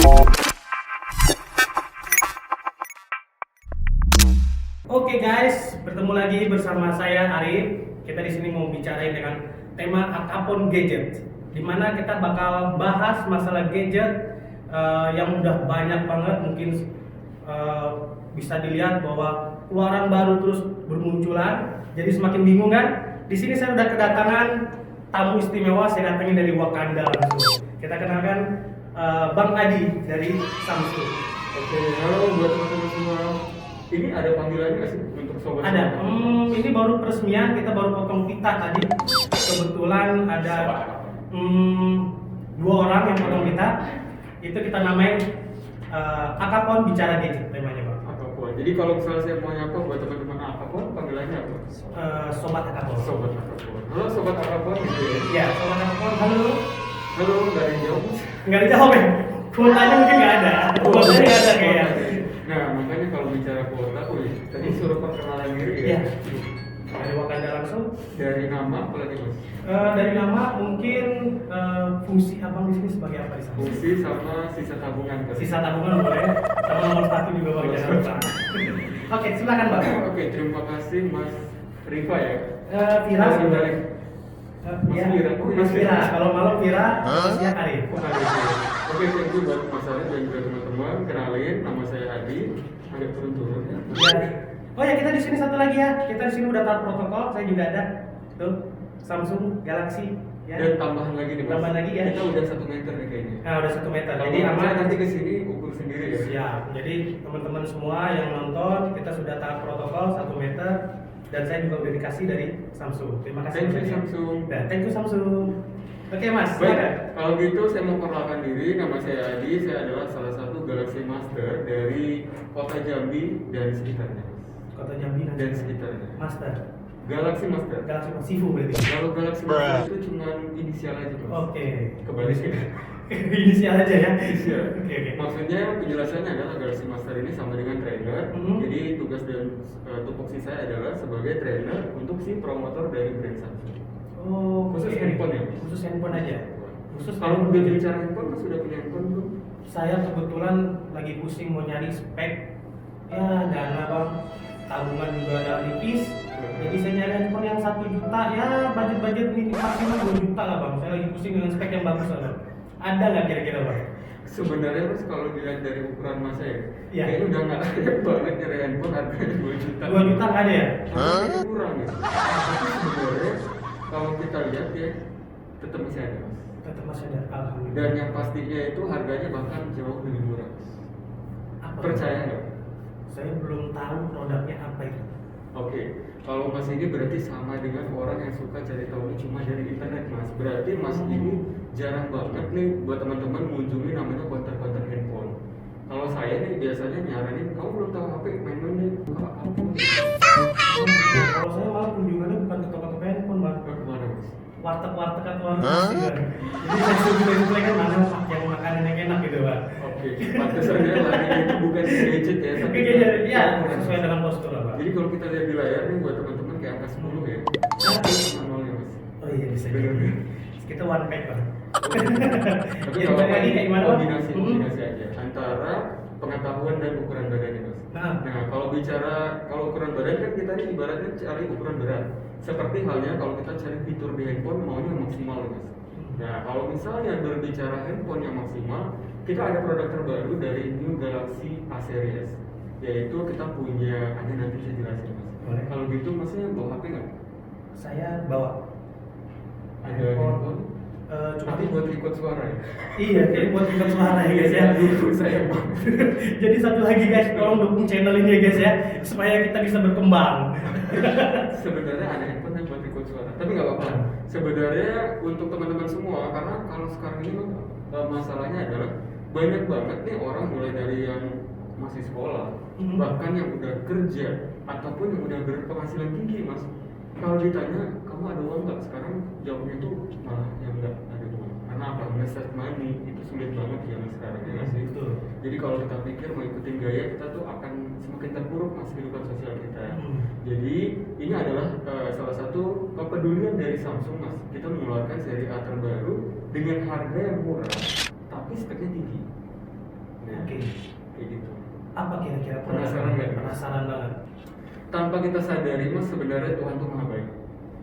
Oke guys, bertemu lagi bersama saya Arif. Kita di sini mau bicarain dengan tema Akapon Gadget, di mana kita bakal bahas masalah gadget yang udah banyak banget. Mungkin bisa dilihat bahwa keluaran baru terus bermunculan, jadi semakin bingung kan? Di sini saya udah kedatangan tamu istimewa, saya datangin dari Wakanda langsung. Kita kenalkan Bang Adi dari Samsung. Oke, halo buat teman-teman semua. Ini ada panggilannya nggak sih untuk sobat? Ada. Ini baru peresmian, kita baru potong pita tadi. Kebetulan ada dua orang yang potong pita. Itu kita namain Akapon Bicara Gadget temanya, Bang. Akapon. Jadi kalau misalnya saya mau nyapa buat teman-teman Akapon, panggilannya apa? Sobat Akapon. Sobat Akapon. Halo sobat Akapon. Gitu ya. Ya, Sobat Akapon. Halo. Halo, nggak ada yang jawab. Nggak dijawab ya? Kuotanya mungkin nggak ada. Kuotanya nggak ada kayaknya. Nah, makanya kalau bicara kuota, tadi suruh perkenalan diri ya. Iya. Dari Wakanda langsung. Dari nama apalagi mas? Dari nama mungkin fungsi abang di sini sebagai apa di sana? Fungsi sama sisa tabungan. Sisa tabungan boleh, sama nomor satu juga bang, jangan lupa. Oke, silakan bang. Oke, terima kasih Mas Rifa ya. Vira Mas sebenarnya. Vira. Ya, Mas Vira. Mas Vira. Kalau malam Vira, siang Arif. Oke, thank you buat Mas Arif dan juga teman-teman. Kenalin, nama saya Adi. Agak turun-turun ya. Ya. Oh ya, kita di sini satu lagi ya. Kita di sini udah taat protokol. Saya juga ada. Tuh, Samsung Galaxy. Ya. Dan tambahan lagi nih Mas. Tambahan lagi ya. Kita udah 1 meter nih kayaknya. Nah, udah 1 meter. Kalau Jadi aman. nanti ke sini ukur sendiri ya. Siap. Jadi teman-teman semua yang nonton, kita sudah taat protokol 1 meter. Dan saya juga udah dikasih dari Samsung. Terima kasih. Thank you Samsung. Dan thank you Samsung. Oke Mas, Baik, silakan. kalau gitu saya mau perkenalkan diri. Nama saya Adi. Saya adalah salah satu Galaxy Master dari Kota Jambi dan sekitarnya. Kota Jambi Dan sekitarnya. Master. Galaxy Master. Galaxy Sifu berarti. Kalau Galaxy Master itu cuma inisial aja Mas. Oke. Kebalik sih. Inisial aja ya. Inisial. Oke. Maksudnya penjelasannya adalah Galaxy Master ini sama dengan trainer. Jadi tugas dan tupoksi saya adalah sebagai trainer untuk si promotor dari brand Samsung. Oh, Khusus oke. handphone ya? Khusus handphone aja. Khusus Kalau handphone udah aja. bicara handphone, Mas sudah punya handphone belum? Saya kebetulan lagi pusing mau nyari spek. Ya, dana bang. Tabungan juga ada nipis. Jadi saya nyari handphone yang 1 juta. Ya, budget ini maksimal 2 juta lah bang. Saya lagi pusing dengan spek yang bagus lah bang. Ada nggak kira-kira bang? Sebenarnya Mas kalau dilihat dari ukuran Mas ya, Iya. kayaknya udah nggak layak banget nyari handphone harganya 2 juta. 2 juta nggak ada ya? Harganya kurang ya. Tapi sebenarnya kalau kita lihat ya, tetap masih ada Mas. Tetap masih ada. Alhamdulillah. Dan yang pastinya itu harganya bahkan jauh lebih murah Mas. Apa? Percaya nggak? Saya belum tahu produknya apa itu. Oke, kalau Mas ini berarti sama dengan orang yang suka cari tahu cuma dari internet Mas. Berarti Mas ini jarang banget nih buat teman-teman mengunjungi namanya konter-konter handphone. Kalau saya nih biasanya nyaranin, kamu belum tahu HP, main-main deh, buka apa? Kalau saya malah kunjungannya bukan ke toko-toko handphone bang. Kemana Mas? Warteg-warteg atau warteg nasi bang. Jadi saya suka kan mana yang makanan yang enak gitu bang. Oke, pantesannya lari itu bukan di gadget ya, Tapi tapi kayaknya ya ke sesuai dengan postur lah bang. Jadi kalau kita lihat di layar nih buat teman-teman kayak angka 10 ya. Manualnya Mas. Oh iya bisa Bener. jadi. Kita one pack bang. Tapi Ya, kalau balik lagi kayak gimana bang? kombinasi aja antara pengetahuan dan ukuran badannya Mas. Nah, kalau ukuran badan kan kita ini ibaratnya cari ukuran berat. Seperti halnya kalau kita cari fitur di handphone maunya maksimal Mas. Nah, kalau misalnya berbicara handphone yang maksimal, kita ada produk terbaru dari New Galaxy A Series, yaitu kita punya, ada nanti saya jelasin Mas. Boleh. Kalau gitu Masnya bawa HP nggak? Saya bawa Ada handphone? cuma Tapi buat record suara ya? iya, jadi buat record suara ya guys ya. Aduh, saya mau. Jadi satu lagi guys, tolong dukung channel ini ya guys ya, supaya kita bisa berkembang. Sebenarnya ada handphone yang buat record suara, tapi nggak apa-apa. Sebenarnya untuk teman-teman semua, karena kalau sekarang ini masalahnya adalah banyak banget nih orang mulai dari yang masih sekolah, bahkan yang udah kerja ataupun yang udah berpenghasilan tinggi Mas. Kalau ditanya kamu ada uang nggak, sekarang jawabnya tuh malah yang nggak ada uang. Karena apa? Nge-save money itu sulit banget ya Mas sekarang ya nggak sih? Betul. Jadi kalau kita pikir mau ikutin gaya, kita tuh akan semakin terpuruk Mas kehidupan sosial kita. Jadi ini adalah salah satu kepedulian dari Samsung Mas. Kita mengeluarkan seri A terbaru dengan harga yang murah tapi speknya tinggi. Ya, Oke. kayak gitu. Apa kira-kira Penasaran nggak? Penasaran banget. Tanpa kita sadari mas sebenarnya Tuhan tuh maha baik.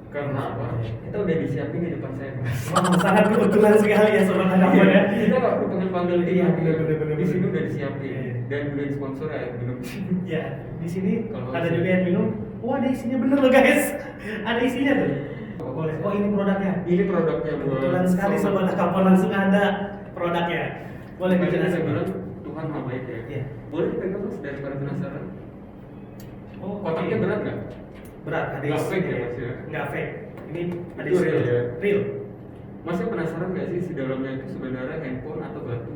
Karena apa? Kita udah disiapin di depan saya mas. Wah, sangat kebetulan sekali ya sobat Akapon ya. Kita nggak perlu pengen panggil dia. Iya, bener. Di sini udah disiapin Iya. dan udah disponsor air minum. Ya, di sini Kalau ada sini- juga yang minum. Wah, ada isinya bener loh guys. Ada isinya tuh. Boleh. Oh, ini produknya. Ini produknya buat Kebetulan sekali sobat Akapon langsung ada produknya. Boleh Makanya saya dijelasin. bilang Tuhan maha baik ya. Iya. Boleh dipegang mas daripada penasaran. Oh, Kotaknya oke. berat nggak? Berat, ada Nggak isinya. fake ya, Mas, ya? Nggak fake. Ini ada Itu isinya. real ya? Real. Masnya penasaran nggak sih si dalamnya itu sebenarnya handphone atau batu?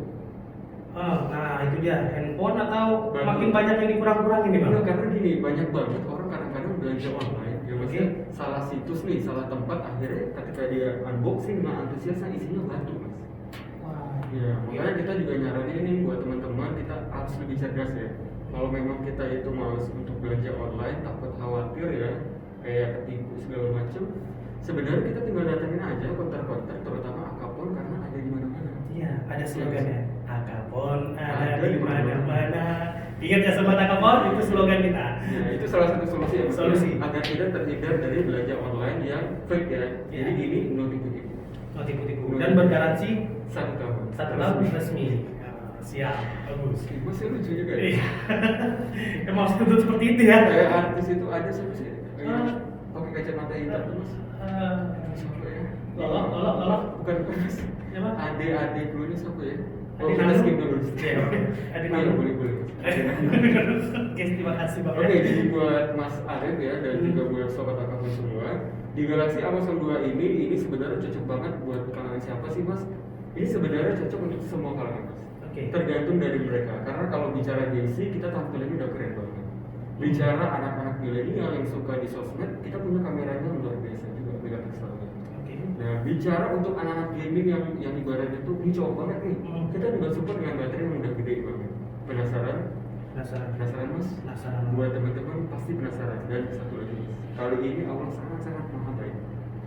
Nah itu dia handphone atau Batu. makin banyak yang dikurang-kurangin nih bang? Enggak, karena gini, banyak banget orang kadang-kadang belanja online ya maksudnya Oke. salah situs nih, salah tempat, akhirnya ketika dia unboxing nggak antusias, isinya batu mas. Wah. Ya, makanya kita juga nyaranin nih buat teman-teman, kita harus lebih cerdas ya. Kalau memang kita itu males untuk belanja online, takut khawatir ya, kayak ketipu segala macem, sebenarnya kita tinggal datengin aja konter-konter, terutama Akapon karena ada di mana-mana. Iya, ada slogannya. Akapon ada Ada di di mana-mana. Ingat ya sobat Akapon, itu slogan kita. Ya, itu salah satu solusi ya, maksudnya Solusi. agar kita terhindar dari belanja online yang fake ya. Ya. Jadi ini no tipu-tipu. Oh, tipu-tipu. Dan bergaransi 1 tahun. 1 tahun resmi. Siap, bagus. Masih lucu juga ya. Iya. Emang harus tuntut seperti itu ya. Kayak artis itu ada siapa sih? Yang Ah. pakai kacamata hitam tuh mas. Siapa ya? Lolok. Bukan mas. Siapa? Ade dulu ini siapa ya? Oh, Ade kita Nanu. skip dulu. Iya, oke. Ade Oh, iya, Nanu. boleh. Oke, terima kasih Bang. Oke, jadi buat Mas Arif ya dan juga buat sobat Akapon semua, di Galaxy Amazon 2 ini sebenarnya cocok banget buat kalangan siapa sih Mas? Ini sebenarnya cocok untuk semua kalangan Mas. Oke. Tergantung dari mereka. Karena kalau bicara Gen Z, kita tampilannya udah keren banget. Bicara anak-anak milenial yang suka di sosmed, kita punya kameranya luar biasa juga, megapikselnya. Oke. Nah, bicara untuk anak-anak gaming yang ibaratnya tuh ini cowok banget nih, kita juga support dengan baterai yang udah gede banget. Penasaran? Penasaran mas? Penasaran. Buat teman-teman pasti penasaran. Dan satu lagi mas, kali ini Allah sangat-sangat maha baik.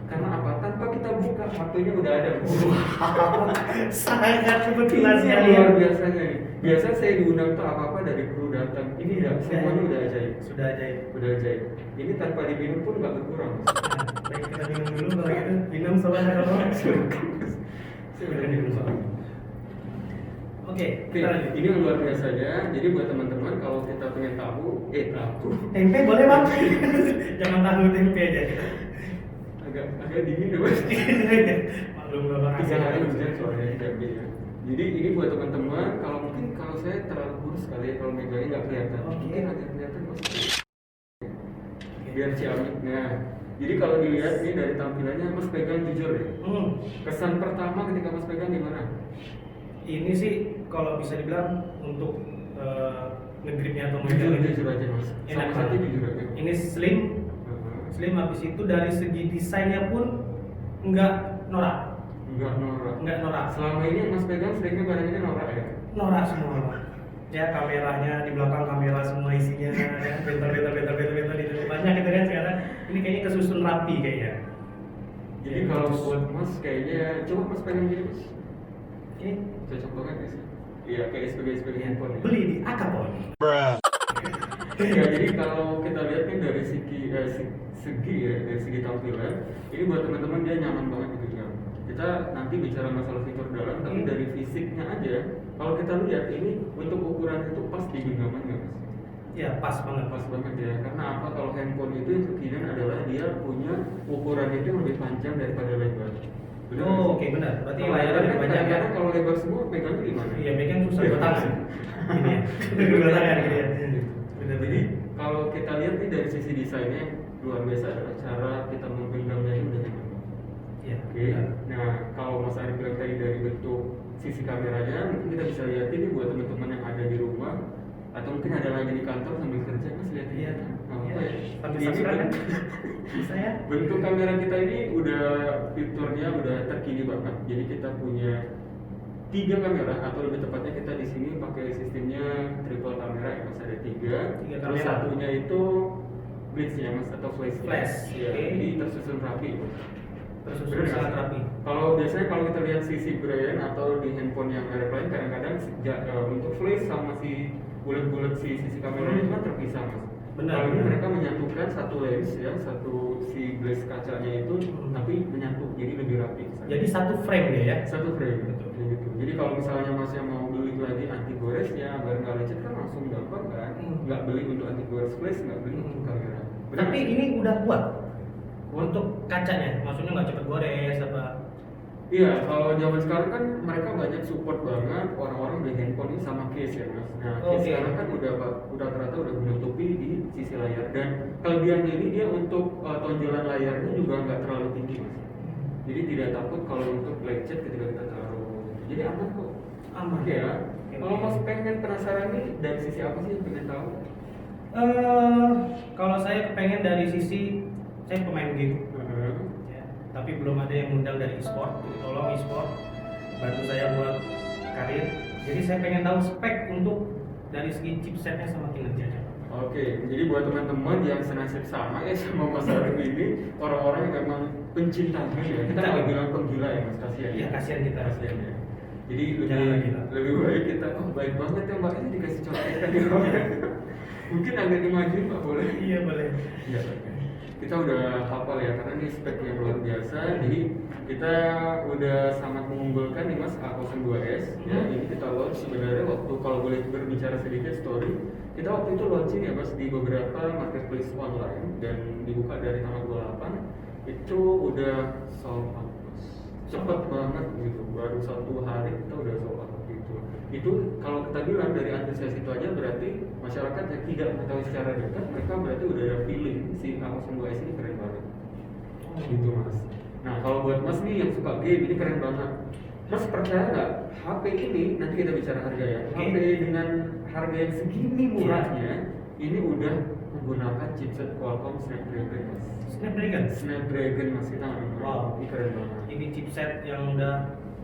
Karena apa? Tanpa kita buka, HP-nya udah ada. Sangat kebetulan Ini sekali. luar biasanya nih. Biasa saya diundang tuh apa-apa dari kru datang. Ini udah semuanya udah ajaib. Sudah ajaib. Udah ajaib. Ini tanpa diminum pun nggak berkurang. Mas. Baik, kita minum dulu kalau gitu. Minum sobat Akapon. Silakan minum sobat. Oke, Oke, kita lanjut. ini yang luar biasanya. Jadi buat teman-teman kalau kita pengen tahu, Tempe boleh bang? Jangan tahu tempe aja. agak dingin deh mas. Maklum bapak 3 hari hujan soalnya tidak ya. Jadi ini buat teman-teman, kalau saya terlalu kurus kali ya, kalau megangnya nggak kelihatan. Oke. Mungkin agak kelihatan mas. Biar ciamik. Nah, jadi kalau dilihat ini dari tampilannya, mas pegang jujur deh. Kesan pertama ketika mas pegang gimana? Ini sih kalau bisa dibilang untuk ngegripnya atau Jujur aja mas. Enak Sama satu banget. jujur aja. Ini slim habis itu dari segi desainnya pun nggak norak. Enggak norak. Nggak norak. Selama ini yang mas pegang seringnya barangnya norak ya. Norak semua. Ya kameranya di belakang kamera semua isinya ya beta di depannya gitu kan sekarang ini kayaknya kesusun rapi kayaknya. Jadi kalau buat mas kayaknya coba mas pegang gini mas. Oke. Cocok banget ya sih. Iya kayak sebagai handphone ya. Beli di Akapon. Ya, jadi kalau kita lihat nih dari segi ya, dari segi tampilan, ini buat teman-teman dia nyaman banget dipegang. Kita nanti bicara masalah fitur dalam, tapi dari fisiknya aja, kalau kita lihat ini untuk ukuran itu pas di genggaman nggak mas? Ya pas banget. Pas banget ya, karena apa? Kalau handphone itu yang kekinian adalah dia punya ukuran itu yang lebih panjang daripada lebar. Benar nggak sih? Oh, oke benar. Berarti Kalau layarnya lebar lebih kan banyak ya. kadang-kadang kalau lebar semua pegangnya gimana? Iya, megang susah dua tangan. Gini ya. Dua tangan gitu ya. Benar. Jadi kalau kita lihat nih dari sisi desainnya luar biasa adalah cara kita menggenggamnya itu udah nyaman banget. Iya. Oke. Nah kalau Mas Arif bilang tadi dari bentuk sisi kameranya, mungkin kita bisa lihat ini buat teman-teman yang ada di rumah atau mungkin ada lagi di kantor sambil kerja Mas lihat ini. Iya. Apa ya? Tapi Ini subscribe kan? bentuk- Bisa ya? Bentuk kamera kita ini udah fiturnya udah terkini banget. Jadi kita punya 3 kamera atau lebih tepatnya kita di sini pakai sistemnya triple kamera ya mas, ada 3. Tiga Terus kamera. satunya itu blitz ya mas atau flash. Flash, Ya, oke. jadi tersusun rapi. Terus Bener nggak sangat sih? rapi. Kalau biasanya kalau kita lihat sisi brand atau di handphone yang merek lain kadang-kadang untuk flash sama si bulat-bulat si sisi kamera itu kan terpisah mas. Benar, Kalau ini benar. mereka menyatukan satu lens ya, satu si glass kacanya itu, tapi menyatu jadi lebih rapi. Jadi satu frame dia ya. Satu frame Betul. kayak gitu. Jadi kalau misalnya mas yang mau beli lagi anti gores ya biar nggak lecet kan langsung gampang kan. Nggak beli untuk anti gores flash, nggak beli untuk kamera. Benar Tapi nggak sih? ini udah kuat untuk kacanya, maksudnya nggak cepet gores apa? Iya, kalau zaman sekarang kan mereka banyak support banget orang-orang beli handphone ini sama case ya mas. Nah, case Oke. sekarang kan udah ternyata udah menutupi di sisi layar dan kelebihannya ini dia untuk tonjolan layarnya juga nggak terlalu tinggi mas. Jadi tidak takut kalau untuk lecet ketika kita taruh. Jadi aman kok. Aman. Oke ya. Oke, Kalau oke. mas pengen penasaran nih dari sisi apa sih yang pengen tahu? Kalau saya pengen dari sisi saya pemain game. Ya, tapi belum ada yang undang dari e-sport. Jadi tolong e-sport bantu saya buat karir. Jadi saya pengen tahu spek untuk dari segi chipsetnya sama kinerjanya. Oke, jadi buat teman-teman yang senasib sama ya sama Mas Arif ini, orang-orang yang memang pencinta game ya, kita nggak bilang penggila ya Mas, kasihan Iya, kasihan kita. kasihan ya. Jadi Jangan gila. lebih baik kita, oh baik banget ya Mbak, ini dikasih contekan ya Mbak. Mungkin agak dimajuin Mbak, boleh? Iya boleh. Iya, oke. Kita udah hafal ya, karena ini spek yang luar biasa. Jadi kita udah sangat mengunggulkan nih Mas A02S. Ya, ini kita launch sebenarnya waktu kalau boleh berbicara sedikit story. Kita waktu itu launching ya Mas di beberapa marketplace online dan dibuka dari tanggal 28. Itu udah sold out Mas. Cepet banget gitu, baru 1 hari kita udah sold out gitu. Itu kalau kita bilang dari antusias itu aja berarti masyarakat yang tidak mengetahui secara dekat mereka berarti udah ada feeling si A02S ini keren banget gitu mas. Nah kalau buat mas nih yang suka game ini keren banget. Mas percaya nggak HP ini nanti kita bicara harga ya. Oke. HP dengan harga yang segini murahnya ini udah menggunakan chipset Qualcomm Snapdragon mas. Snapdragon mas kita nggak main. Wow. Ini keren banget. Ini chipset yang udah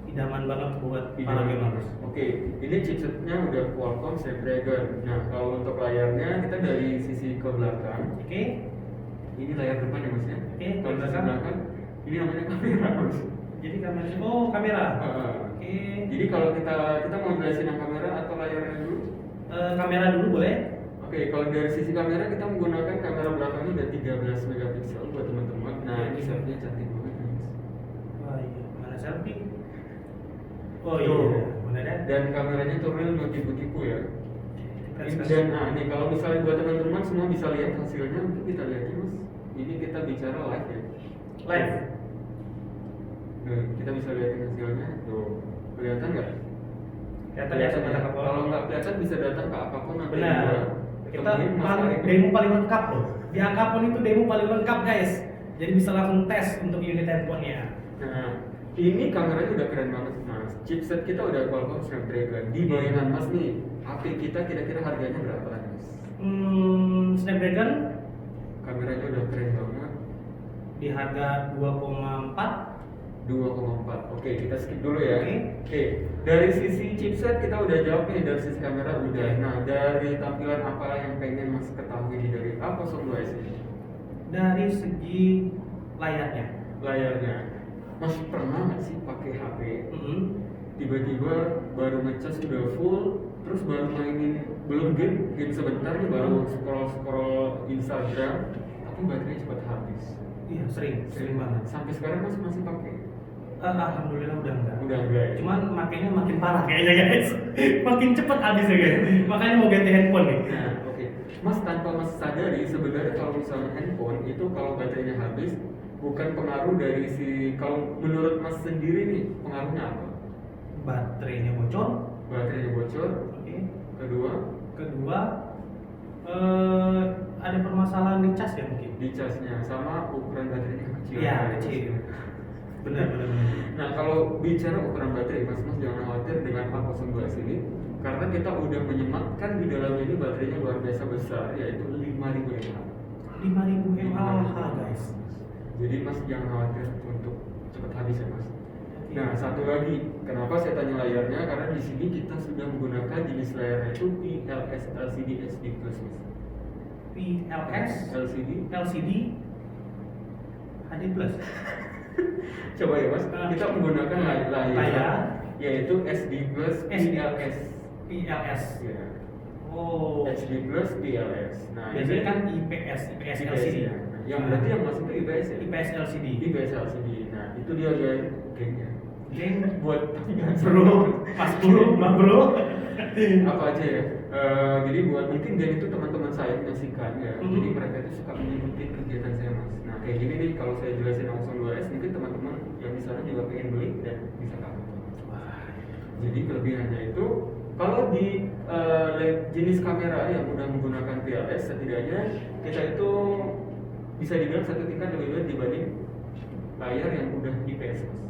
idaman banget buat para gamers. Oke, ini chipsetnya udah Qualcomm Snapdragon. Nah, kalau untuk layarnya kita dari sisi ke belakang, Oke. ini layar depan ya mas ya. Oke, Kalau ke sisi belakang. belakang, ini namanya kamera mas. Jadi kamera. Oh kamera. Oke. Jadi kalau kita mau jelasin yang kamera atau layarnya dulu? Kamera dulu boleh? Oke, kalau dari sisi kamera kita menggunakan kamera belakangnya udah 13 megapiksel buat teman-teman. Nah, ini selfie cantik banget nih mas. Wah iya. Mana selfie? Oh Tuh. iya. Mana ada? Dan kameranya tuh real nggak tipu-tipu ya. Kita Dan nah nih kalau misalnya buat teman-teman semua bisa lihat hasilnya, mungkin kita lihat ya mas. Ini kita bicara live ya. live. Nah, kita bisa lihatin hasilnya. Tuh, kelihatan nggak? Kelihatan ya sama ya. kapal. Kalau nggak kelihatan bisa datang ke apapun nanti Benar. gua Kita ketemuin Mas Arif. demo paling lengkap loh. Di Akapon itu demo paling lengkap guys. Jadi bisa langsung tes untuk unit handphonenya. Nah, ini kameranya udah keren banget mas. Chipset kita udah Qualcomm Snapdragon. Di bayangan mas nih, HP kita kira-kira harganya berapa mas? Snapdragon Kameranya udah keren banget. di harga 2,4. 2,4. Oke, kita skip dulu ya. Oke. Oke, dari sisi chipset kita udah jawab nih, dari sisi kamera udah. Oke. Nah, dari tampilan apa yang pengen Mas ketahui nih dari A02S ini? Dari segi layarnya. Layarnya. Mas pernah nggak sih pakai HP tiba-tiba baru ngecas udah full, terus baru mainin belum game sebentar nih baru scroll Instagram, tapi baterainya cepat habis. Iya sering banget. Sampai sekarang Mas masih pakai? Alhamdulillah udah enggak. Udah enggak ya? Cuman makanya makin parah kayaknya guys. Makin cepet habisnya guys. Makanya mau ganti handphone nih. Nah, oke. Mas tanpa Mas sadari sebenarnya kalau misalnya handphone itu kalau baterainya habis bukan pengaruh dari kalau menurut Mas sendiri nih pengaruhnya apa? Baterainya bocor. Baterainya bocor. Oke. Kedua, Ada permasalahan di cas ya mungkin. di casnya sama ukuran baterainya kecil. Iya kecil. Benar. Nah, kalau bicara ukuran baterai, Mas jangan khawatir dengan A02S ini karena kita udah menyematkan di dalamnya ini baterainya luar biasa besar yaitu 5000 mAh. 5000 mAh guys. Jadi Mas jangan khawatir untuk cepat habis ya Mas. Nah, satu lagi, kenapa saya tanya layarnya? Karena di sini kita sudah menggunakan jenis layarnya itu PLS LCD SD Plus Mas. PLS LCD LCD HD plus. Coba ya mas, kita menggunakan layar yaitu SD plus PLS. PLS. Ya. Oh. HD plus PLS. Nah, biasanya ini kan IPS LCD. ya. Yang berarti yang masuk itu IPS ya? IPS LCD. IPS LCD. Nah, itu dia guys, gengnya. Geng Buat bro, pas bro, mbak bro. Apa aja ya? Jadi buat mungkin geng itu teman-teman saya menyaksikan ya. Jadi mereka itu suka mengikuti kegiatan saya mas. Nah, kayak gini nih kalau saya jelasin langsung 2S, mungkin teman-teman yang di sana juga pengen beli dan bisa kamu. Jadi kelebihannya itu kalau di jenis kamera yang udah menggunakan PLS, setidaknya kita itu bisa dibilang satu tingkat lebih baik dibanding layar yang udah IPS mas.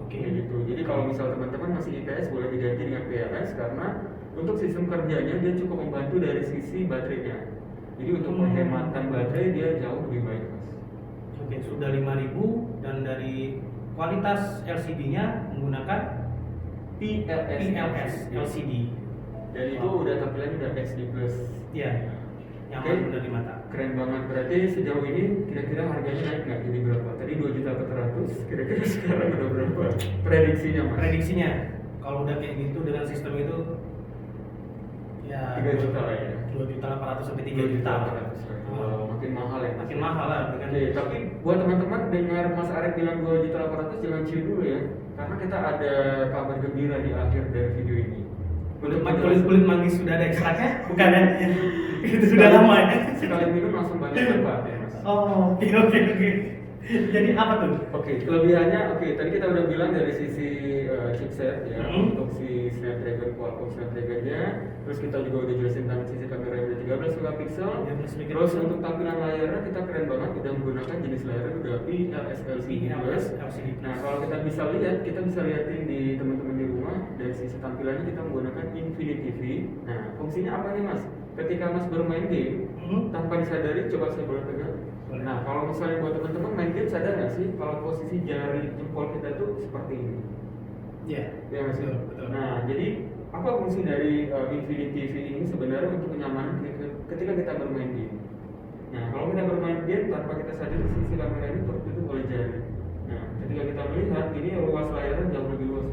Oke. Gitu. Jadi kalau misal teman-teman masih IPS boleh diganti dengan PLS karena untuk sistem kerjanya dia cukup membantu dari sisi baterainya. Jadi untuk penghematan baterai dia jauh lebih baik mas. Oke, sudah 5.000 dan dari kualitas LCD-nya menggunakan PLS LCD. Dan itu udah tampilannya udah HD plus. Iya. Yang Oke. benar di mata. Keren banget. Berarti sejauh ini kira-kira harganya naik nggak jadi berapa? Tadi 2.400.000. Kira-kira sekarang udah berapa? Prediksinya mas? Prediksinya kalau udah kayak gitu dengan sistem itu ya 3 juta lah ya. 2.800.000 sampai 3 juta. Makin mahal ya. Makin mahal lah dengan Oke, tapi buat teman-teman dengar Mas Arif bilang 2.800.000 jangan chill dulu ya. Karena kita ada kabar gembira di akhir dari video ini. kulit manggis sudah ada ekstraknya, bukan ya? Itu sudah lama ya. Sekali minum langsung banyak manfaat ya mas. Oh, oke. Jadi apa tuh? Oke, kelebihannya tadi kita udah bilang dari sisi chipset ya, untuk si Qualcomm Snapdragon-nya. Terus kita juga udah jelasin tentang sisi kamera yang udah 13 megapiksel. Terus untuk tampilan layarnya kita keren banget udah menggunakan jenis layarnya udah PLS LCD plus. Nah, kalau kita bisa lihatin di teman-teman di rumah dari sisi tampilannya kita menggunakan Infinity V. Nah, fungsinya apa nih mas? Ketika mas bermain game tanpa disadari, coba saya boleh pegang. Nah, kalau misalnya buat teman-teman main game sadar nggak sih kalau posisi jari jempol kita tuh seperti ini? Iya. Ya mas. Betul. Nah, jadi apa fungsi dari Infinity V ini sebenarnya untuk kenyamanan ketika kita bermain game? Nah, kalau kita bermain game tanpa kita sadari sisi kamera ini tertutup oleh jari. Nah, ketika kita melihat ini ruas layarnya jauh lebih luas.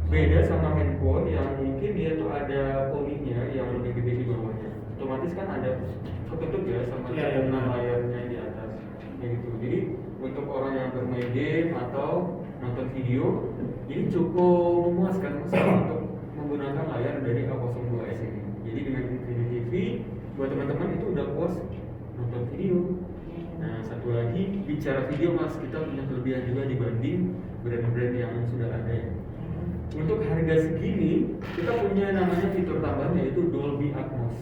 Beda sama handphone yang mungkin dia tuh ada poninya yang lebih gede di bawahnya. Otomatis kan ada ketutup ya sama cekungan layarnya di atas. Kayak gitu. Jadi untuk orang yang bermain game atau nonton video, ini cukup memuaskan untuk menggunakan layar dari A02s ini. Jadi dengan Infinity V, buat teman-teman itu udah puas nonton video. Nah, satu lagi bicara video mas, kita punya kelebihan juga dibanding brand-brand yang sudah ada ya. Untuk harga segini, kita punya namanya fitur tambahan yaitu Dolby Atmos.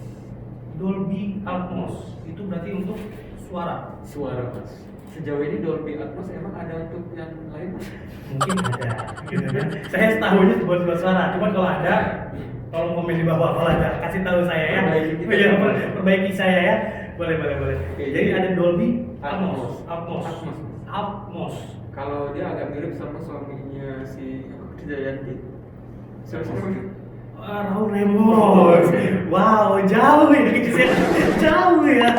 Dolby Atmos itu berarti untuk suara. Suara mas. Sejauh ini Dolby Atmos emang ada untuk yang lain mas? Mungkin ada. Gitu kan. Saya setahunya buat suara. Cuman kalau ada, tolong komen di bawah kalau ada. Kasih tahu saya ya. Perbaiki saya ya. Boleh. Oke, jadi ada Dolby Atmos. Atmos. Kalau dia agak mirip sama suaminya si Jayanti. Raul Remos. Wow, jauh ya. Jauh ya.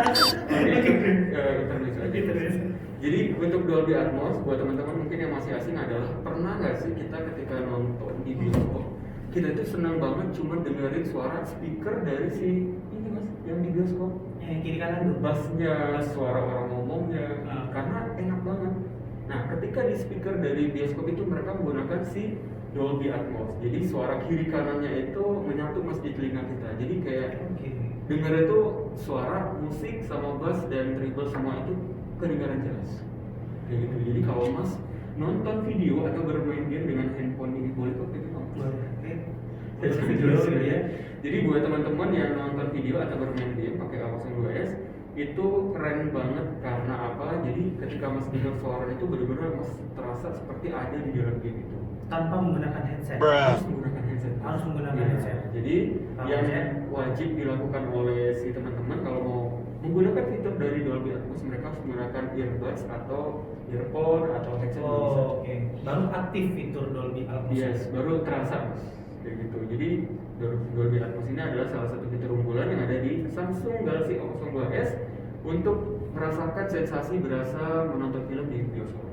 Jadi untuk Dolby Atmos buat teman-teman mungkin yang masih asing adalah pernah nggak sih kita ketika nonton di bioskop kita itu senang banget cuma dengerin suara speaker dari si ini mas yang di bioskop Yang kiri kanan tuh. bassnya, suara orang ngomongnya, karena enak banget. Nah, ketika di speaker dari bioskop itu mereka menggunakan si Dolby Atmos. Jadi suara kiri kanannya itu menyatu mas di telinga kita. Jadi kayak denger itu suara musik sama bass dan treble semua itu kedengaran jelas. Kayak gitu. Jadi kalau mas nonton video atau bermain game dengan handphone ini boleh kok gitu mas. Ya. Jadi buat teman-teman yang nonton video atau bermain game pakai A02s itu keren banget karena apa? Jadi ketika mas dengar suaranya itu benar-benar mas terasa seperti ada di dalam game itu. Tanpa menggunakan headset. Harus menggunakan headset. Harus menggunakan headset. Jadi yang wajib dilakukan oleh si teman-teman kalau mau menggunakan fitur dari Dolby Atmos mereka harus menggunakan earbuds atau earphone atau headset. Oke. Baru aktif fitur Dolby Atmos. Yes, baru terasa mas. Kayak gitu. Jadi Dolby Atmos ini adalah salah satu fitur unggulan yang ada di Samsung Galaxy A02s untuk merasakan sensasi berasa menonton film di bioskop.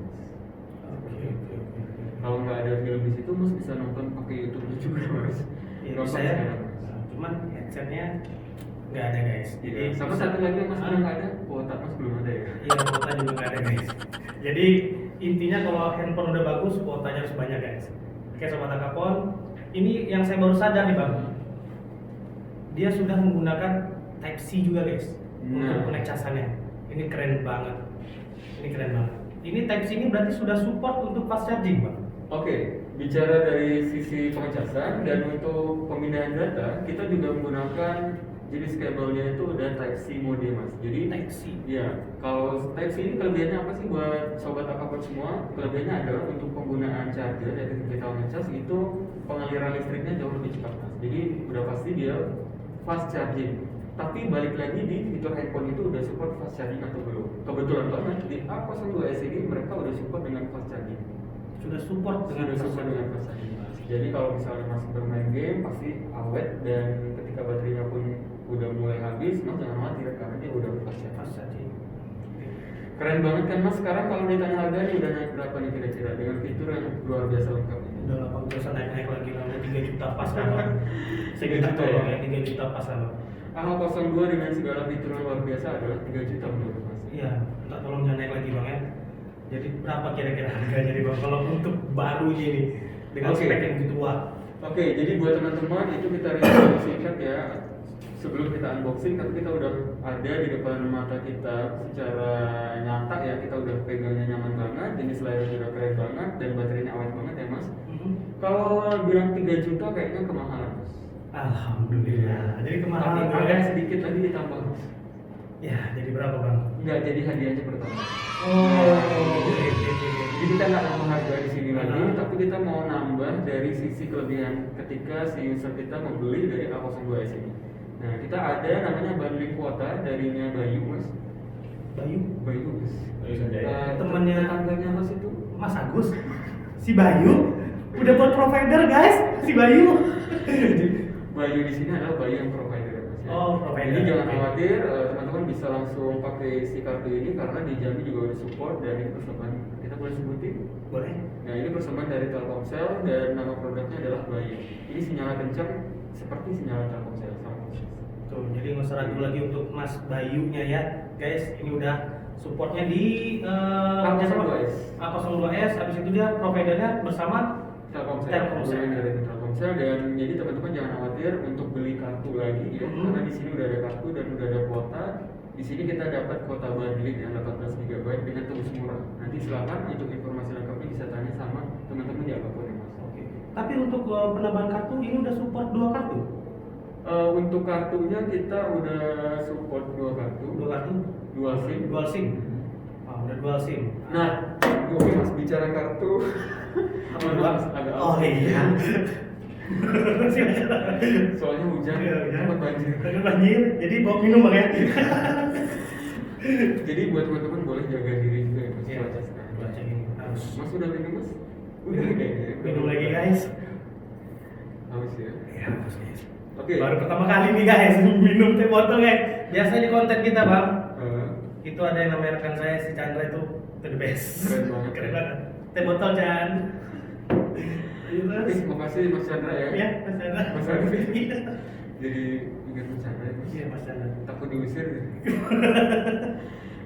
Kalau nggak ada film di situ, Mas bisa nonton pakai YouTube juga, Mas. Ya, Nonton bisa ya. sekarang, Mas. Cuman headsetnya nggak ada guys. Jadi Iya. Sama satu lagi yang Mas bilang nggak ada, kuota Mas belum ada ya. Iya, kuota juga nggak ada guys. Jadi intinya kalau handphone udah bagus, kuotanya harus banyak guys. Oke sobat Akapon, ini yang saya baru sadar nih bang. Dia sudah menggunakan Type C juga guys untuk Nah. pengecasannya. Ini keren banget. Ini keren banget. Ini Type C ini berarti sudah support untuk fast charging bang. Oke, bicara dari sisi pengecasan dan untuk pemindahan data, kita juga menggunakan jenis kabelnya itu udah Type C mode Mas. Jadi Type C. ya, kalau Type C ini kelebihannya apa sih buat sobat Akapon semua? Kelebihannya adalah untuk penggunaan charger ya ketika kita ngecas itu pengaliran listriknya jauh lebih cepat Mas. Jadi udah pasti dia fast charging. Tapi balik lagi di fitur handphone itu udah support fast charging atau belum? Kebetulan banget di A02s ini mereka udah support dengan fast charging. Sudah support dengan Sudah support dengan fast charging Mas. Jadi kalau misalnya masih bermain game pasti awet dan ketika baterainya pun udah mulai habis, Mas jangan khawatir karena dia udah fast charging. fast charging. Keren banget kan Mas, sekarang kalau ditanya harganya udah naik berapa nih kira-kira dengan fitur yang luar biasa lengkap ini? Udah nggak usah naik-naik lagi lah, udah 3 juta pas kan bang. 3 Saya juta tolong ya? ya 3 juta pas kan bang. A02 dengan segala fitur yang luar biasa adalah 3 juta menurut Mas. Iya, minta tolong jangan naik lagi bang ya. Jadi berapa kira-kira harganya nih bang kalau untuk barunya ini dengan Oke. spek yang begitu wah? Oke, jadi buat teman-teman itu kita review singkat ya. Sebelum kita unboxing, tapi kita udah ada di depan mata kita secara nyata ya. Kita udah pegangnya nyaman banget, jenis layarnya udah keren banget dan baterainya awet banget ya Mas. Kalau bilang 3 juta kayaknya kemahalan Mas. Alhamdulillah. Jadi kemarin Ada sedikit lagi ditambah Mas. ya jadi berapa bang? Nggak jadi hadiahnya pertama. Oke. Jadi kita nggak nambah harga di sini lagi, Ah. tapi kita mau nambah dari sisi kelebihan ketika si user kita membeli dari A02s ini. Nah, kita ada namanya bundling kuota darinya Bayu Mas. Bayu, Bayu Mas. Bayu Sanjaya. Temennya tetangganya Mas itu. Mas Agus, si Bayu udah buat provider guys, si Bayu. Bayu di sini adalah Bayu yang provider ya, Mas. Ya. Oh, provider. Jadi jangan Oke. khawatir, teman-teman bisa langsung pakai si kartu ini karena dijamin juga udah support dan ini persembahan kita boleh sebutin. Boleh? Nah ini persembahan dari Telkomsel dan nama produknya adalah Bayu. Ini sinyal kencang seperti sinyal Telkomsel sama persis. Tuh, jadi nggak usah ragu lagi untuk Mas Bayunya ya, guys. Ini udah supportnya di A02s. A02s. Habis itu dia providernya bersama Telkomsel. Telkomsel. Kemudian dari Telkomsel dan jadi teman-teman jangan khawatir untuk beli kartu lagi ya, karena di sini udah ada kartu dan udah ada kuota. Di sini kita dapat kuota bundling yang 18 GB dengan tebus murah. Nanti silakan untuk informasi lengkapnya bisa tanya sama teman-teman di apapun ya Mas. Oke. Tapi untuk penambahan kartu ini udah support 2 kartu. Untuk kartunya kita udah support 2 kartu, 2 kartu. dual SIM. Dual SIM. Ah, udah dual SIM. Nah, oke Mas bicara kartu. Mohon maaf, agak Oh absen. iya. Soalnya hujan, tempat banjir. Takut banjir, jadi bawa minum bang ya. Jadi buat teman-teman boleh jaga diri juga ya Mas. Iya. Cuaca sekarang. Cuaca ini harus. Mas udah minum Mas? Udah ya. Minum lagi guys. Haus ya. Ya, harus, guys. Oke. Baru pertama kali nih guys minum teh botol guys. Biasanya di konten kita bang, Eh, itu ada yang namanya rekan saya si Chandra itu the best. Keren banget. Keren banget. Teh botol Chan. Iya Oke, mas. terima kasih Mas Chandra ya. Ya Mas Chandra. Mas Chandra. Iya. Jadi ingat Mas Chandra ya Mas. Iya Mas Chandra. Takut diusir ya.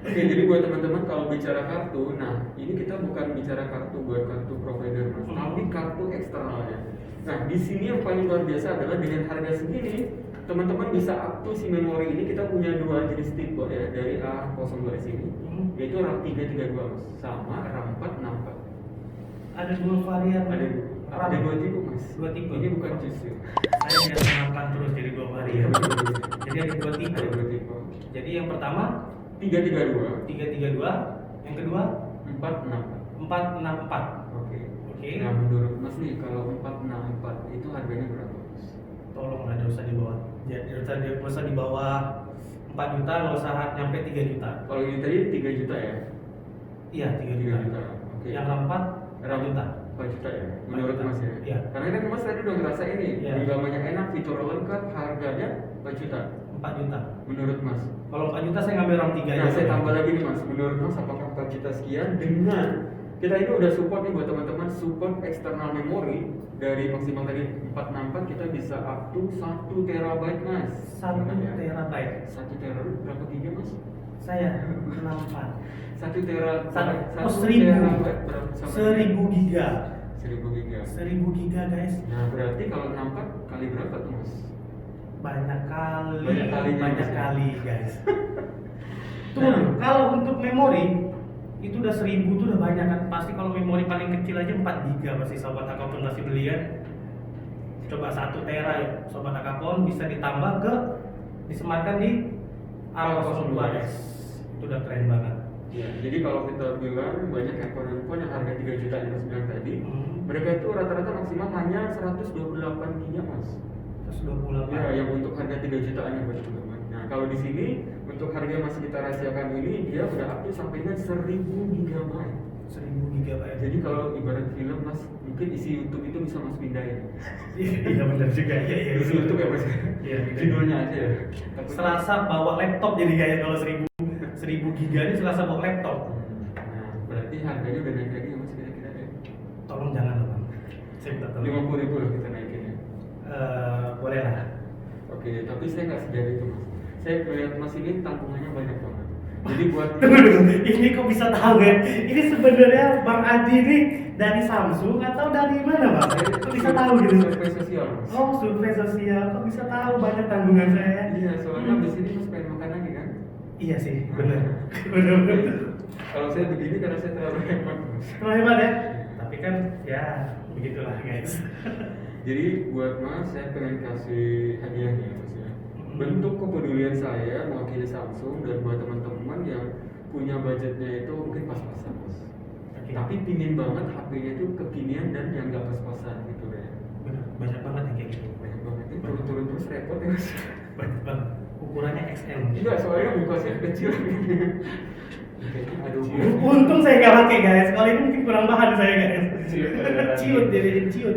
Oke, jadi buat teman-teman kalau bicara kartu, nah ini kita bukan bicara kartu buat kartu provider Mas, tapi kartu eksternalnya. Nah, di sini yang paling luar biasa adalah dengan harga segini, teman-teman bisa up to si memori ini kita punya 2 jenis tipe ya dari A02s ini, yaitu RAM 332 Mas, sama RAM 464. Ada 2 varian. Ada 2 tipe Mas. 2 tipe. Ini bukan jus ya. Saya biasa makan terus jadi 2 varian. Jadi ada 2 tipe. Ada 2 tipe. Jadi yang pertama 332, 332, yang kedua 464. 464. Oke. Oke. Nah, menurut Mas nih kalau 464 itu harganya berapa Mas? Tolong nggak usah di bawah. Jadi nggak usah di bawah 4 juta, nggak usah nyampe 3 juta. Kalau ini tadi 3 juta ya? Iya 3 3 juta. juta. Oke. Yang keempat 4 juta. 4 juta ya? Menurut juta. Mas ya? Iya. Karena kan Mas tadi udah ngerasa ini, Iya. gambarnya enak, fitur lengkap, harganya 4 juta. 4 juta. Menurut Mas? Kalau 4 juta saya ngambil RAM 3 Nah, saya tambah lagi nih Mas. Menurut Mas apakah 4 juta sekian dengan kita ini udah support nih buat teman-teman, support external memory dari maksimal tadi 464 kita bisa up to 1 terabyte mas. 1 Ya? terabyte. 1 terabyte berapa giga mas? Saya 64. 1 terabyte. Oh, 1000. terabyte berapa? 1000 giga. 1000 giga. 1000 giga guys. Nah berarti kalau 64 kali berapa tuh mas? Banyak kali. Banyak kali, guys. Tuh, kalau untuk memori itu udah 1000 tuh udah banyak kan. Pasti kalau memori paling kecil aja 4 giga pasti sobat akapon masih beli kan. Coba 1 tera ya sobat akapon bisa ditambah ke disematkan di A02 guys. Itu udah keren banget. Ya, jadi kalau kita bilang banyak handphone yang harga 3 juta yang mas bilang tadi, mereka itu rata-rata maksimal hanya 128 giga mas. 128. Ya, yang untuk harga 3 jutaan yang buat teman-teman. Nah, kalau di sini untuk harga yang masih kita rahasiakan ini dia udah up to sampainya 1000 gigabyte. 1000 gigabyte. Jadi kalau ibarat film mas, mungkin isi YouTube itu bisa mas pindahin. Iya benar juga. Iya. Isi YouTube ya mas. Iya. Judulnya aja ya. Selasa bawa laptop jadi kayak kalau 1000 giga ini Selasa bawa laptop. Nah, berarti harganya udah naik lagi ya mas kira-kira ya. Tolong jangan loh bang. Saya minta tolong. 50.000 lah kita naikin ya. Boleh lah. Oke, tapi saya nggak sejari itu mas. Saya melihat mas ini tabungannya banyak banget. Jadi buat Ini kok bisa tahu ya? Ini sebenarnya Bang Adi ini dari Samsung atau dari mana bang? Kok bisa tahu gitu? survei sosial mas. Oh survei sosial, kok bisa tahu banyak tanggungan saya? Iya, soalnya di sini mas pengen makan lagi kan? Iya sih, benar. Benar. Kalau saya begini karena saya terlalu hemat mas. Terlalu hebat ya? Tapi kan ya begitulah guys. Jadi buat mas saya pengen kasih hadiahnya mas ya. Bentuk kepedulian saya mewakili Samsung dan buat teman-teman yang punya budgetnya itu mungkin pas-pasan mas. Oke. Tapi pingin banget HP-nya itu kekinian dan yang nggak pas-pasan gitu ya. Benar, banyak banget yang kayak gitu. Banyak banget ini turun-turun terus repot ya mas. Banyak banget. Ukurannya XL. Enggak, soalnya buka saya kecil. Kayaknya aduh. Untung saya nggak pakai guys. Kalau ini mungkin kurang bahan saya guys. Ciut. Ciut jadi ciut.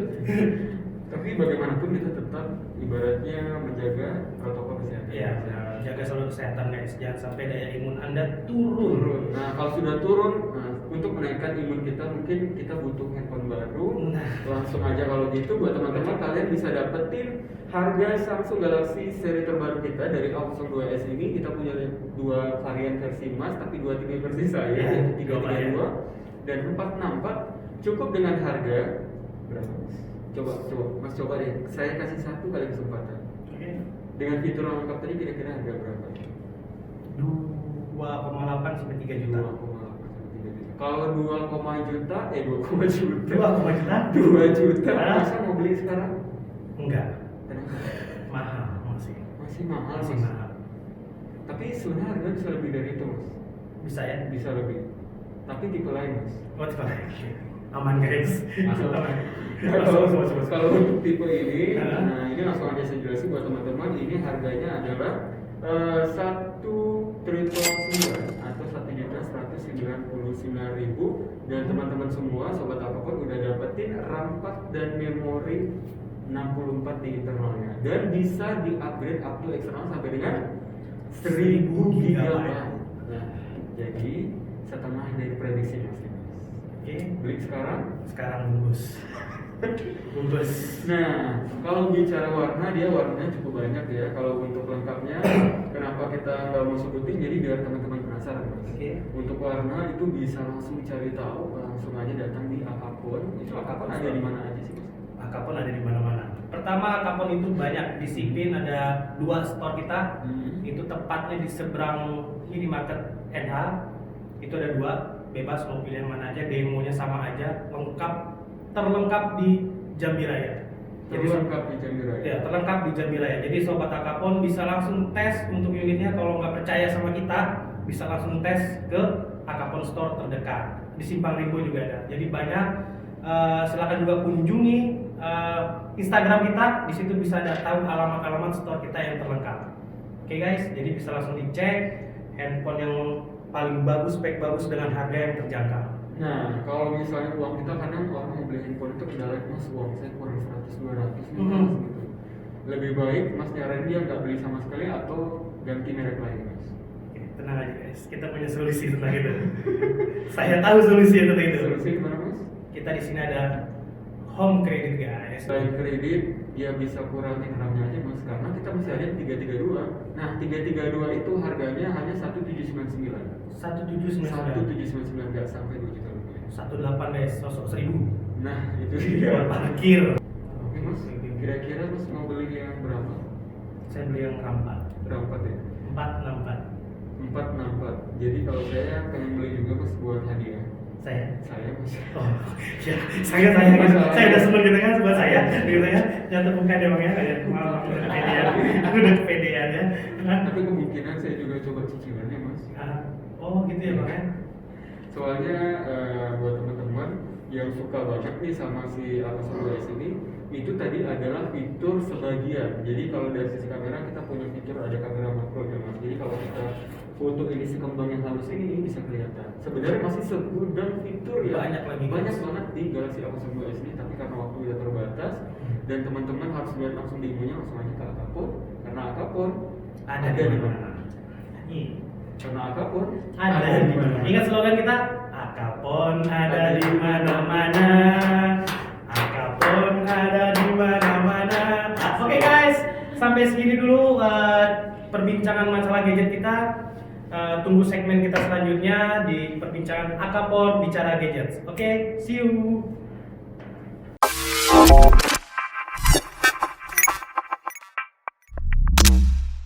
Tapi bagaimanapun kita tetap ibaratnya menjaga protokol kesehatan. Iya, jaga selalu kesehatan guys. Jangan sampai daya imun Anda turun. Nah, kalau sudah turun, nah, untuk menaikkan imun kita mungkin kita butuh handphone baru. Nah. Langsung aja kalau gitu buat teman-teman kalian bisa dapetin harga Samsung Galaxy seri terbaru kita dari A02s ini. Kita punya 2 varian versi Mas, tapi 2 versi saya, Ya, yaitu 332 dan 464. Cukup dengan harga berapa Mas? Coba Mas coba deh. Saya kasih 1 kali kesempatan. Oke. Dengan fitur yang lengkap tadi kira-kira harga berapa? 2,8 sampai 3 juta. 2,8 juta. Kalau 2, juta, 2 juta. 2 juta? 2 juta. Hah? Masa mau beli sekarang? Enggak. Kenapa? Mahal masih. Masih mahal. Masih Mas. mahal. Tapi sebenarnya harga bisa lebih dari itu mas. Bisa ya? Bisa lebih. Tapi tipe lain mas. Oh, coba. Aman guys. Masuk. Aman. Kalau untuk tipe ini, Hah? nah ini langsung aja saya jelasin buat teman-teman. Ini harganya adalah 1.999 atau 1.199.000 dan teman-teman semua sobat apapun udah dapetin RAM 4 dan memori 64 di internalnya dan bisa di-upgrade up to eksternal sampai dengan 1000 GB. Nah, jadi setengah dari prediksi mas. Oke. Beli sekarang. Sekarang bungkus. Bungkus. Nah, kalau bicara warna, dia warnanya cukup banyak ya. Kalau untuk lengkapnya, kenapa kita nggak mau sebutin? Jadi biar teman-teman penasaran mas. Oke. Untuk warna itu bisa langsung cari tahu, langsung aja datang di Akapon. Itu Akapon ada di mana aja sih mas? Akapon ada di mana-mana. Pertama, Akapon itu banyak disiplin, ada 2 store kita. Itu tepatnya di seberang minimarket NH. Itu ada 2, bebas mau pilih yang mana aja, demonya sama aja, terlengkap di Jambi Raya. Jadi Terlengkap di Jambi Raya. ya, terlengkap di Jambi Raya. Jadi sobat Akapon bisa langsung tes untuk unitnya. Kalau nggak percaya sama kita, bisa langsung tes ke Akapon Store terdekat. Di Simpang Rimbo juga ada. Jadi banyak. Silakan juga kunjungi Instagram kita. Di situ bisa ada tahu alamat-alamat store kita yang terlengkap. Oke guys, jadi bisa langsung dicek handphone yang paling bagus, spek bagus dengan harga yang terjangkau. Nah, kalau misalnya uang kita kadang orang mau beli handphone itu kendala mas uang saya kurang 100-200 nih mas gitu. Lebih baik mas nyaranin dia nggak beli sama sekali atau ganti merek lain mas. Tenang aja guys, kita punya solusi tentang itu. Saya tahu solusi tentang itu. Solusi gimana mas? Kita di sini ada home credit guys. Selain kredit, ya bisa kurangin RAM-nya aja mas, karena kita masih ada 332. Nah 332 itu harganya hanya 1799. 1799. Nggak sampai 2 juta rupiah. 18 guys, sosok 1000. Nah itu Buat dia. parkir. Oke mas, kira-kira mas mau beli yang berapa? Saya beli yang RAM 4. Berapa ya? 464. 464. Jadi kalau saya pengen beli juga mas buat hadiah. Saya. Saya mas. Oh, ya, saya gitu. Saya udah seneng gitu kan buat saya, gitu ya. Jangan terbuka deh bang ya, kayak maaf, aku udah kepedean, aku udah kepedean ya. Kan? Tapi kemungkinan saya juga coba cicilannya mas. Oh gitu ya bang ya. Soalnya buat teman-teman yang suka banget nih sama si Alpha 2S ini, itu tadi adalah fitur sebagian. Jadi kalau dari sisi kamera kita punya fitur ada kamera makro ya mas. Jadi kalau kita foto ini sekembang yang halus ini bisa kelihatan. Sebenarnya masih segudang fitur ya. Banyak lagi. Banyak banget di Galaxy Alpha 2S ini, tapi karena waktu udah terbatas dan teman-teman harus lihat langsung di ibunya, langsung aja ke Akapon. Karena Akapon Ada di mana? Karena Akapon Ada di mana? Ingat slogan kita? Akapon ada di mana-mana. Akapon ada di mana-mana. Oke guys, sampai segini dulu perbincangan masalah gadget kita. Tunggu segmen kita selanjutnya di perbincangan Akapon bicara gadget. Oke, see you.